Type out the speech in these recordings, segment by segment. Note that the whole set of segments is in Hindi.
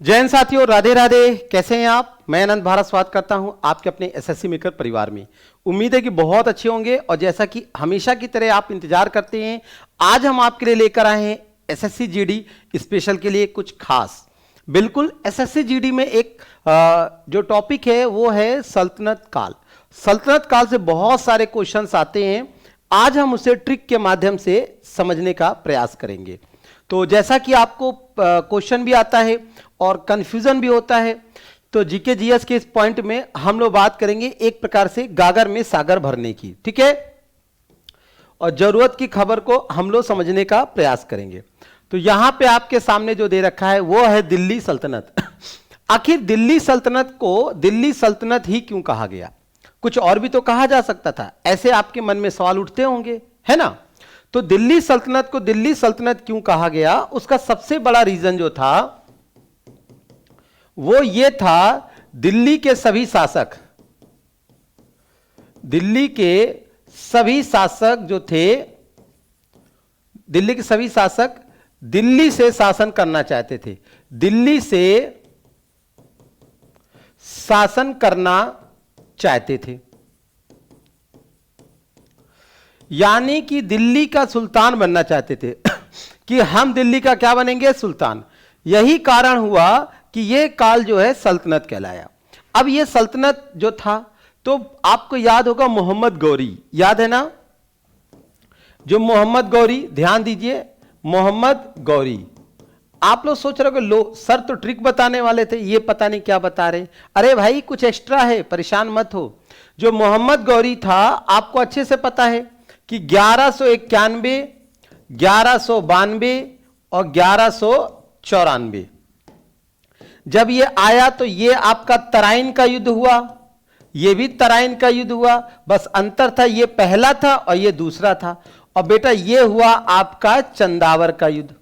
जय हिंद साथियों, राधे राधे। कैसे हैं आप? मैं अनंत भारत स्वागत करता हूं आपके अपने एसएससी मेकर परिवार में। उम्मीद है कि बहुत अच्छे होंगे और जैसा कि हमेशा की तरह आप इंतजार करते हैं, आज हम आपके लिए लेकर आए हैं एसएससी जीडी स्पेशल के लिए कुछ खास। बिल्कुल एसएससी जीडी में एक जो टॉपिक है वो है सल्तनत काल। सल्तनत काल से बहुत सारे क्वेश्चंस आते हैं, आज हम उसे ट्रिक के माध्यम से समझने का प्रयास करेंगे। तो जैसा कि आपको क्वेश्चन भी आता है और कंफ्यूजन भी होता है, तो जीके जीएस के इस पॉइंट में हम लोग बात करेंगे एक प्रकार से गागर में सागर भरने की, ठीक है, और जरूरत की खबर को हम लोग समझने का प्रयास करेंगे। तो यहां पे आपके सामने जो दे रखा है वो है दिल्ली सल्तनत। आखिर दिल्ली सल्तनत को दिल्ली सल्तनत ही क्यों कहा गया? कुछ और भी तो कहा जा सकता था, ऐसे आपके मन में सवाल उठते होंगे, है ना? तो दिल्ली सल्तनत को दिल्ली सल्तनत क्यों कहा गया? उसका सबसे बड़ा रीजन जो था वो ये था, दिल्ली के सभी शासक जो थे, दिल्ली के सभी शासक दिल्ली से शासन करना चाहते थे, दिल्ली से शासन करना चाहते थे, यानी कि दिल्ली का सुल्तान बनना चाहते थे कि हम दिल्ली का क्या बनेंगे? सुल्तान। यही कारण हुआ कि यह काल जो है सल्तनत कहलाया। अब यह सल्तनत जो था, तो आपको याद होगा मोहम्मद गौरी, याद है ना? जो मोहम्मद गौरी, ध्यान दीजिए, मोहम्मद गौरी। आप लोग सोच रहे हो कि लो सर तो ट्रिक बताने वाले थे, ये पता नहीं क्या बता रहे। अरे भाई कुछ एक्स्ट्रा है, परेशान मत हो। जो मोहम्मद गौरी था, आपको अच्छे से पता है कि 1191, 1192 और 1194 जब ये आया तो ये आपका तराइन का युद्ध हुआ, ये भी तराइन का युद्ध हुआ, बस अंतर था, ये पहला था और ये दूसरा था। और बेटा ये हुआ आपका चंदावर का युद्ध।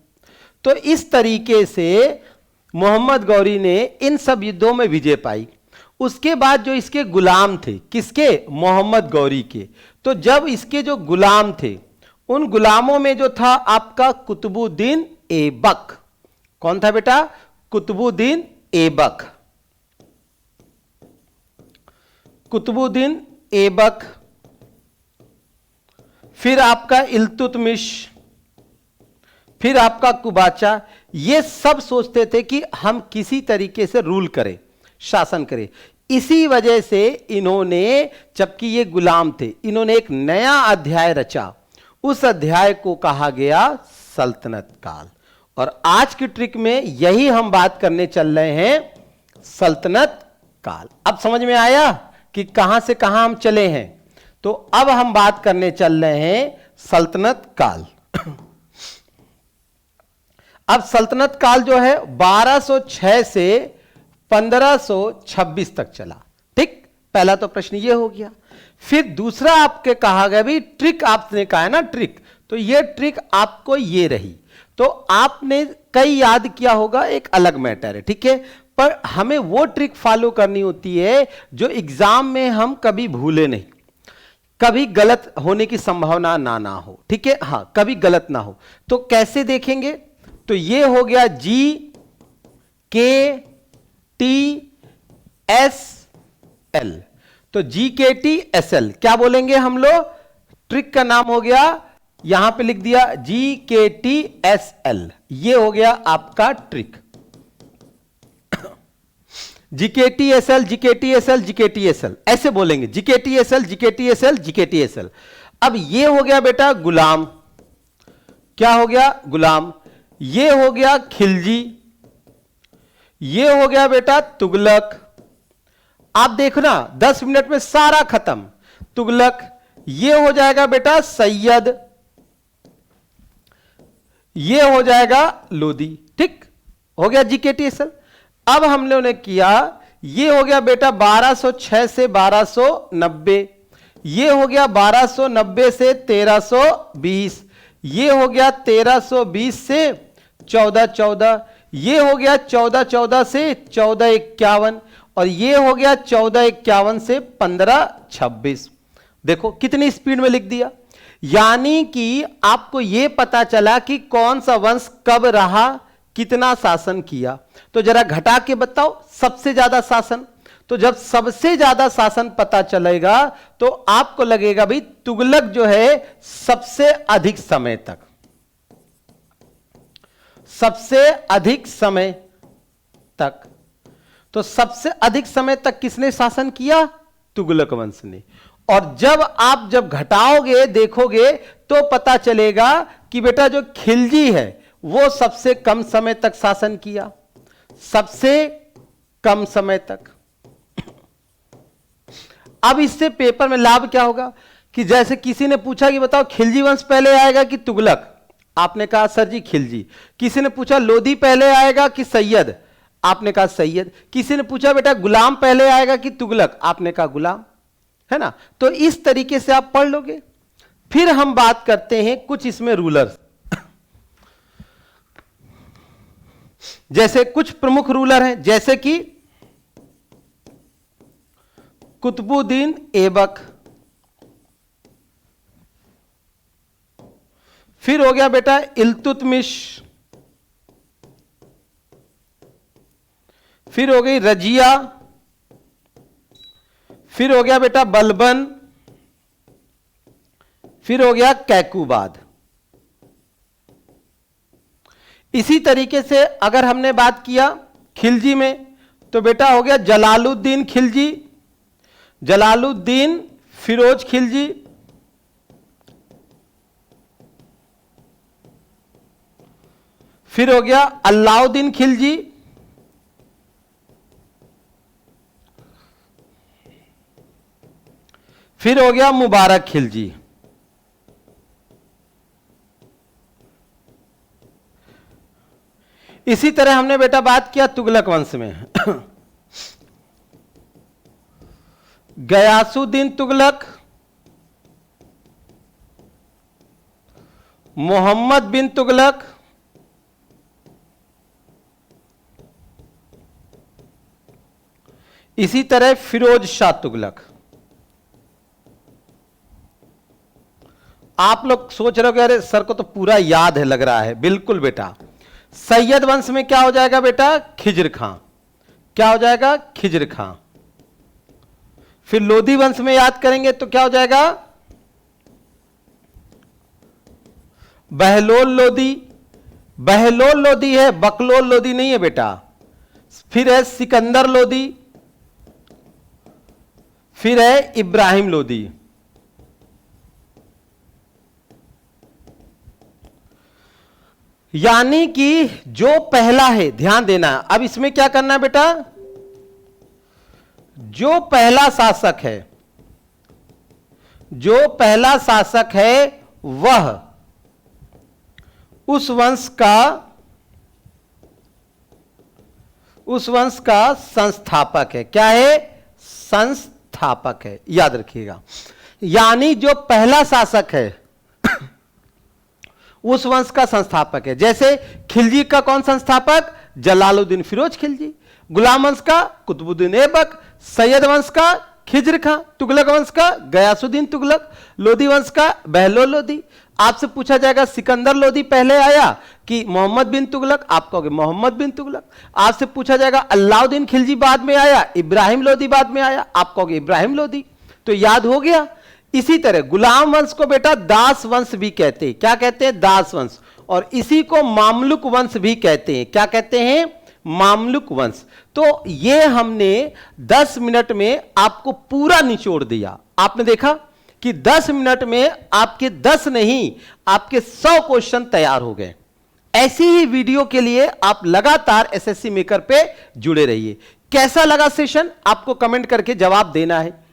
तो इस तरीके से मोहम्मद गौरी ने इन सब युद्धों में विजय पाई। उसके बाद जो इसके गुलाम थे, किसके? मोहम्मद गौरी के। तो जब इसके जो गुलाम थे, उन गुलामों में जो था आपका कुतुबुद्दीन ऐबक। कौन था बेटा? कुतुबुद्दीन ऐबक। कुतुबुद्दीन ऐबक, फिर आपका इल्तुतमिश, फिर आपका कुबाचा। ये सब सोचते थे कि हम किसी तरीके से रूल करें, शासन करें। इसी वजह से इन्होंने, जबकि ये गुलाम थे, इन्होंने एक नया अध्याय रचा। उस अध्याय को कहा गया सल्तनत काल। और आज की ट्रिक में यही हम बात करने चल रहे हैं, सल्तनत काल। अब समझ में आया कि कहां से कहां हम चले हैं? तो अब हम बात करने चल रहे हैं सल्तनत काल। अब सल्तनत काल जो है 1206 से 1526 तक चला, ठीक। पहला तो प्रश्न ये हो गया। फिर दूसरा आपके कहा गया, भी ट्रिक आपने कहा है ना, ट्रिक, तो ये ट्रिक आपको ये रही। तो आपने कई याद किया होगा, एक अलग मैटर है, ठीक है, पर हमें वो ट्रिक फॉलो करनी होती है जो एग्जाम में हम कभी भूले नहीं, कभी गलत होने की संभावना ना हो, ठीक है, हाँ, कभी गलत ना हो। तो कैसे देखेंगे? तो ये हो गया GKTSL। तो GKTSL क्या बोलेंगे हम लोग? ट्रिक का नाम हो गया, यहां पे लिख दिया GKTSL। ये हो गया आपका ट्रिक। GKTSL, GKTSL, GKTSL ऐसे बोलेंगे, GKTSL, GKTSL, GKTSL। अब ये हो गया बेटा गुलाम। क्या हो गया? गुलाम। ये हो गया खिलजी। ये हो गया बेटा तुगलक। आप देखो ना, 10 मिनट में सारा खत्म। तुगलक। ये हो जाएगा बेटा सैयद। ये हो जाएगा लोदी, ठीक हो गया GKTSL। अब हम लोगों ने किया, ये हो गया बेटा 1206 से 1290, ये हो गया 1290 से 1320, ये हो गया 1320 से 1414, ये हो गया 1414 से 1451, और ये हो गया 1451 से 1526। देखो कितनी स्पीड में लिख दिया। यानी कि आपको यह पता चला कि कौन सा वंश कब रहा, कितना शासन किया? तो जरा घटा के बताओ सबसे ज्यादा शासन। तो जब सबसे ज्यादा शासन पता चलेगा तो आपको लगेगा भाई तुगलक जो है सबसे अधिक समय तक, सबसे अधिक समय तक। तो सबसे अधिक समय तक किसने शासन किया? तुगलक वंश ने। और जब घटाओगे देखोगे तो पता चलेगा कि बेटा जो खिलजी है वो सबसे कम समय तक शासन किया, सबसे कम समय तक। अब इससे पेपर में लाभ क्या होगा कि जैसे किसी ने पूछा कि बताओ खिलजी वंश पहले आएगा कि तुगलक, आपने कहा सर जी खिलजी। किसी ने पूछा लोधी पहले आएगा कि सैयद, आपने कहा सैयद। किसी ने पूछा बेटा गुलाम पहले आएगा कि तुगलक, आपने कहा गुलाम, है ना। तो इस तरीके से आप पढ़ लोगे। फिर हम बात करते हैं कुछ इसमें रूलर्स, जैसे कुछ प्रमुख रूलर हैं, जैसे कि कुतुबुद्दीन ऐबक, फिर हो गया बेटा इल्तुतमिश, फिर हो गई रजिया, फिर हो गया बेटा बलबन, फिर हो गया कैकुबाद। इसी तरीके से अगर हमने बात किया खिलजी में तो बेटा हो गया जलालुद्दीन खिलजी, जलालुद्दीन फिरोज खिलजी, फिर हो गया अलाउद्दीन खिलजी, फिर हो गया मुबारक खिलजी। इसी तरह हमने बेटा बात किया तुगलक वंश में गयासुद्दीन तुगलक, मोहम्मद बिन तुगलक, इसी तरह फिरोज शाह तुगलक। आप लोग सोच रहे हो कि अरे सर को तो पूरा याद है लग रहा है। बिल्कुल बेटा। सैयद वंश में क्या हो जाएगा बेटा? खिज्र खां। क्या हो जाएगा? खिज्र खां। फिर लोधी वंश में याद करेंगे तो क्या हो जाएगा? बहलोल लोधी। बहलोल लोधी है, बकलोल लोधी नहीं है बेटा। फिर है सिकंदर लोधी, फिर है इब्राहिम लोधी। यानी कि जो पहला है, ध्यान देना। अब इसमें क्या करना है बेटा? जो पहला शासक है, जो पहला शासक है वह उस वंश का संस्थापक है। क्या है? संस्थापक है, याद रखिएगा। यानी जो पहला शासक है उस वंश का संस्थापक है। जैसे खिलजी का कौन संस्थापक? जलालुद्दीन फिरोज खिलजी। गुलाम वंश का कुतुबुद्दीन ऐबक, सैयद वंश का खिज्र खां, तुगलक वंश का गयासुद्दीन तुगलक, लोधी वंश का बहलोल लोधी। आपसे पूछा जाएगा सिकंदर लोधी पहले आया कि मोहम्मद बिन तुगलक, आप कहोगे मोहम्मद बिन तुगलक। आपसे पूछा जाएगा अलाउद्दीन खिलजी बाद में आया, इब्राहिम लोधी बाद में आया, आप कहोगे इब्राहिम लोधी। तो याद हो गया। इसी तरह गुलाम वंश को बेटा दास वंश भी कहते हैं। क्या कहते हैं? दास वंश। और इसी को मामलुक वंश भी कहते हैं। क्या कहते हैं? मामलुक वंश। तो ये हमने 10 मिनट में आपको पूरा निचोड़ दिया। आपने देखा कि 10 मिनट में आपके 10 नहीं, आपके 100 क्वेश्चन तैयार हो गए। ऐसी ही वीडियो के लिए आप लगातार एसएससी मेकर पे जुड़े रहिए। कैसा लगा सेशन? आपको कमेंट करके जवाब देना है।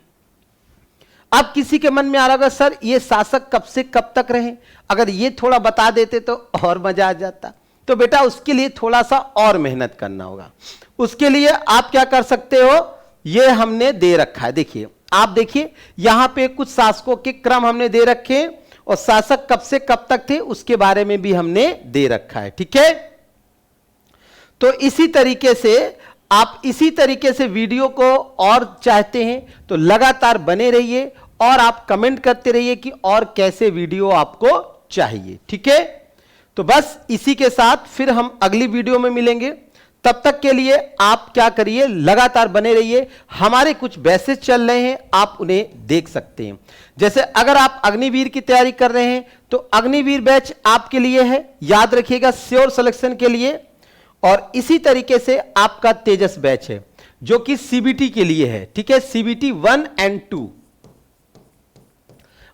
अब किसी के मन में आ रहा होगा सर ये शासक कब से कब तक रहे, अगर ये थोड़ा बता देते तो और मजा आ जाता। तो बेटा उसके लिए थोड़ा सा और मेहनत करना होगा। उसके लिए आप क्या कर सकते हो, ये हमने दे रखा है। देखिए, आप देखिए यहां पे कुछ शासकों के क्रम हमने दे रखे और शासक कब से कब तक थे उसके बारे में भी हमने दे रखा है। ठीक है, तो इसी तरीके से आप इसी तरीके से वीडियो को और चाहते हैं तो लगातार बने रहिए और आप कमेंट करते रहिए कि और कैसे वीडियो आपको चाहिए। ठीक है, तो बस इसी के साथ फिर हम अगली वीडियो में मिलेंगे। तब तक के लिए आप क्या करिए, लगातार बने रहिए। हमारे कुछ बैचेस चल रहे हैं, आप उन्हें देख सकते हैं। जैसे अगर आप अग्निवीर की तैयारी कर रहे हैं तो अग्निवीर बैच आपके लिए है, याद रखिएगा, श्योर सिलेक्शन के लिए। और इसी तरीके से आपका तेजस बैच है जो कि सीबीटी के लिए है, ठीक है, सीबीटी 1 और 2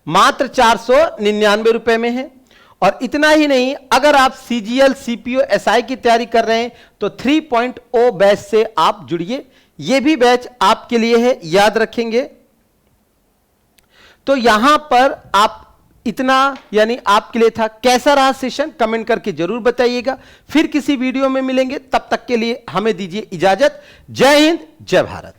मात्र 499 रुपए में है। और इतना ही नहीं, अगर आप सीजीएल, सीपीओ, एसआई की तैयारी कर रहे हैं तो 3.0 बैच से आप जुड़िए, यह भी बैच आपके लिए है, याद रखेंगे। तो यहां पर आप इतना यानी आपके लिए था। कैसा रहा सेशन कमेंट करके जरूर बताइएगा। फिर किसी वीडियो में मिलेंगे, तब तक के लिए हमें दीजिए इजाजत। जय हिंद, जय भारत।